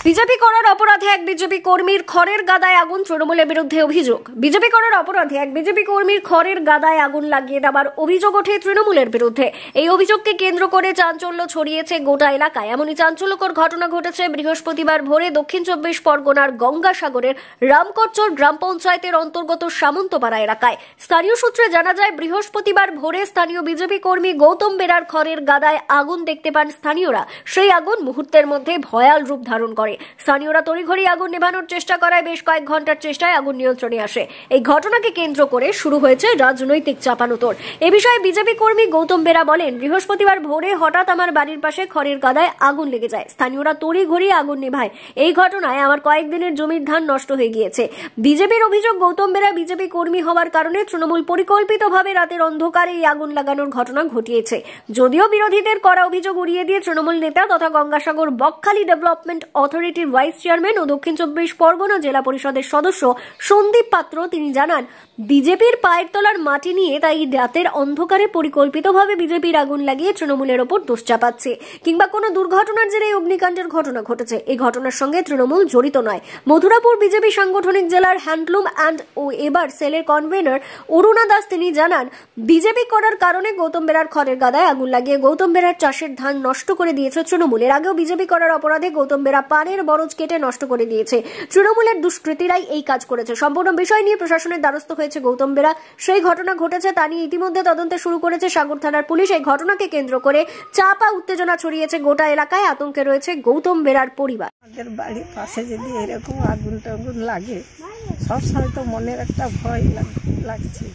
BJP করার অপরাধে এক বিজেপি কর্মীর খড়ের গাদায় আগুন, তৃণমূলের বিরুদ্ধে অভিযোগ। বিজেপি করার অপরাধে এক বিজেপি কর্মীর খড়ের গাদায় আগুন লাগিয়ে দেওয়ার অভিযোগ ওঠে তৃণমূলের বিরুদ্ধে। এই অভিযোগকে কেন্দ্র করে চাঞ্চল্য ছড়িয়েছে গোটা এলাকায়। এমনই চাঞ্চল্যকর ঘটনা ঘটেছে বৃহস্পতিবার ভোরে দক্ষিণ 24 পরগনার গঙ্গাসাগরের রামকরচর গ্রাম পঞ্চায়েতের অন্তর্গত সামন্তপাড়া এলাকায়। স্থানীয় সূত্রে জানা যায়, বৃহস্পতিবার ভোরে স্থানীয় বিজেপি কর্মী গৌতম বেরার খড়ের গাদায় আগুন দেখতে পান স্থানীয়রা। সেই আগুন মুহূর্তের মধ্যে ভয়াল রূপ ধারণ করে। স্থানীয়রা তড়িঘড়ি আগুন নেভানোর চেষ্টা করায় বেশ কয়েক ঘন্টার চেষ্টায় আগুন নিয়ন্ত্রণে আসে। এই ঘটনাকে কেন্দ্র করে শুরু হয়েছে রাজনৈতিক চাপানোতর। এ বিষয়ে বিজেপি কর্মী গৌতম বেরা বলেন, বৃহস্পতিবার ভোরে হঠাৎ আমার বাড়ির পাশে খড়ের গাদায় আগুন লেগে যায়। স্থানীয়রা তড়িঘড়ি আগুন নেভায়। এই ঘটনায় আমার কয়েকদিনের জমির ধান নষ্ট হয়ে গিয়েছে। বিজেপির অভিযোগ, গৌতম বেরা বিজেপি কর্মী হওয়ার কারণে তৃণমূল পরিকল্পিতভাবে রাতের অন্ধকারে এই আগুন লাগানোর ঘটনা ঘটিয়েছে। যদিও বিরোধীদের করা অভিযোগ উড়িয়ে দিয়ে তৃণমূল নেতা তথা গঙ্গাসাগর বকখালি ডেভেলপমেন্ট অথরিটির ভাইস চেয়ারম্যান ও দক্ষিণ 24 পরগনা জেলা পরিষদের সদস্য সন্দীপ পাত্র তিনি জানান, বিজেপির পায়ের তলার মাটি নিয়ে তাই রাতের অন্ধকারে পরিকল্পিতভাবে বিজেপির আগুন লাগিয়ে তৃণমূলের ওপর দোষ চাপাচ্ছে, কিংবা কোনো দুর্ঘটনার জেরে অগ্নিকাণ্ডের ঘটনা ঘটেছে। এই ঘটনার সঙ্গে তৃণমূল জড়িত নয়। মথুরাপুর বিজেপি সাংগঠনিক জেলার হ্যান্ডলুম অ্যান্ড ও এবার সেলের কনভেনর অরুণা দাস তিনি জানান, বিজেপি করার কারণে গৌতম বেরার খড়ের গাদায় আগুন লাগিয়ে গৌতম বেরার চাষের ধান নষ্ট করে দিয়েছে তৃণমূল। এর আগেও বিজেপি করার অপরাধে গৌতম বেরা পানের বরজ কেটে নষ্ট করে দিয়েছে। তৃণমূলের দুষ্কৃতীরাই এই কাজ করেছে। সম্পূর্ণ বিষয় নিয়ে প্রশাসনের দ্বারস্থ হয়েছে গৌতম বেরা। সেই ঘটনা ঘটেছে তা নিয়ে ইতিমধ্যে তদন্তে শুরু করেছে সাগর থানার পুলিশ। এই ঘটনাকে কেন্দ্র করে চাপা উত্তেজনা ছড়িয়েছে গোটা এলাকায়। আতঙ্কে রয়েছে গৌতম বেরার পরিবার। আমাদের বাড়ির পাশে যদি এরকম আগুন টাগুন লাগে, সবসময় তো মনের একটা ভয় লাগছে।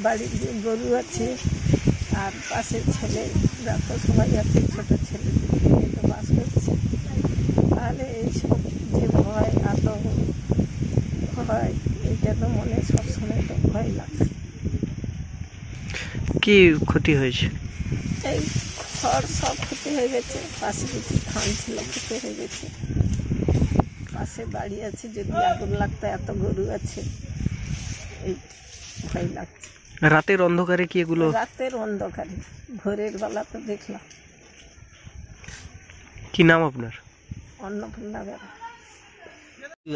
বাড়ির যে গরু আছে আর পাশের ছেলেরা তো সবাই আছে, ছোট ছেলে তো বাস করছে, তাহলে এইসব যে ভয় আতঙ্ক হয়, এইটা তো মনে সবসময় তো ভয় লাগছে। কি ক্ষতি হয়েছে? এই খড় সব ক্ষতি হয়ে গেছে, পাশে কিছু ধান ছিল ক্ষতি হয়ে গেছে, পাশে বাড়ি আছে, যদি আগুন লাগতো, এত গরু আছে, এই ভয় লাগছে। রাতের অন্ধকারে কি এগুলো? রাতের অন্ধকারে, ভোরের বেলা তো দেখলাম। কি নাম আপনার? অন্নপূর্ণা বেরা।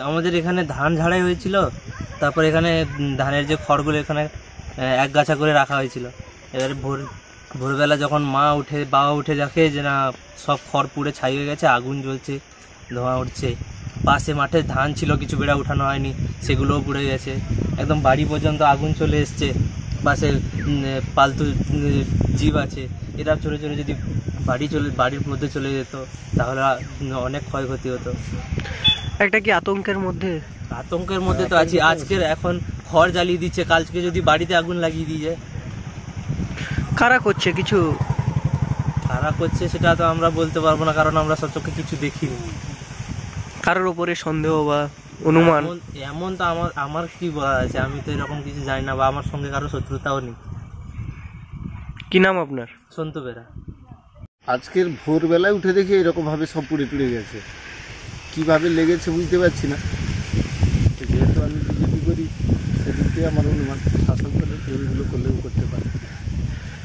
আমাদের এখানে ধান ঝাড়াই হয়েছিল, তারপর এখানে ধানের যে খড়গুলো এখানে এক গাছা করে রাখা হয়েছিল। এবারে ভোরবেলা যখন বাবা উঠে দেখে যে না, সব খড় পুড়ে ছাই হয়ে গেছে, আগুন জ্বলছে, ধোঁয়া উঠছে। পাশে মাঠে ধান ছিল, কিছু বেড়া উঠানো হয়নি, সেগুলোও পুড়ে গেছে। একদম বাড়ি পর্যন্ত আগুন চলে এসছে। পাশে পালতু জীব আছে, এরা চলে চলে যদি বাড়ির মধ্যে চলে যেত তাহলে অনেক ক্ষয়ক্ষতি হতো। একটা কি আতঙ্কের মধ্যে তো আছি। আজকের এখন খড় জ্বালিয়ে দিচ্ছে, কালকে যদি বাড়িতে আগুন লাগিয়ে দিয়ে যায়। কারা করছে? কারা করছে সেটা তো আমরা বলতে পারবো না, কারণ আমরা সচক্ষে কিছু দেখিনি। কারোর উপরে সন্দেহ বা অনুমান? এমন তো আমার কি বলা আছে, আমি তো এরকম কিছু জানি না, বা আমার সঙ্গে কারো শত্রুতাও নেই। কি নাম আপনার? সন্তু বেরা। আজকের ভোরবেলায় উঠে দেখি এরকমভাবে সব পুড়ে গেছে। কীভাবে লেগেছে বুঝতে পারছি না। যেহেতু আমি বিজেপি করি, সেদিক থেকে আমার অনুমান শাসক দলের এগুলো করলেও করতে পারে।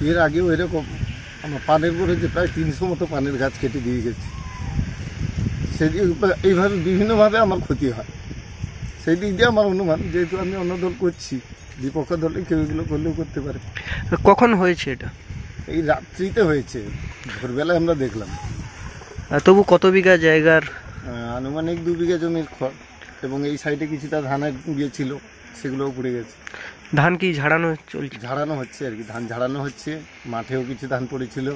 এর আগেও এরকম আমার পানের পরে যে প্রায় 300 মতো পানের গাছ কেটে দিয়ে গেছে। এইভাবে বিভিন্নভাবে আমার ক্ষতি হয়। সেই দিক দিয়ে আমার অনুমান, যেহেতু আমি অন্য দল করছি, বিপক্ষ দলে কেউ এগুলো করলেও করতে পারে। কখন হয়েছে এটা? এই রাত্রিতে হয়েছে, ভোরবেলায় আমরা দেখলাম। তবু কত বিঘা জায়গার? আনুমানিক 2 বিঘা জমির খড়, এবং এই সাইডে কিছুটা ধানের ছিল, সেগুলোও পুড়ে গেছে। ধান কি ঝাড়ানো চলছে? ঝাড়ানো হচ্ছে আর কি, ধান ঝাড়ানো হচ্ছে। মাঠেও কিছু ধান পড়েছিল।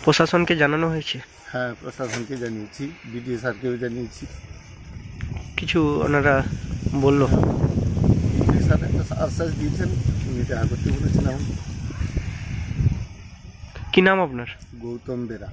প্রশাসনকে জানানো হয়েছে? হ্যাঁ, প্রশাসনকে জানিয়েছি, বিডিও স্যারকেও জানিয়েছি। কিছু ওনারা বললো? বিডিও স্যার একটা আশ্বাস দিয়েছেন, উনি দেখা করতে বলেছেন। কি নাম আপনার? গৌতম বেরা।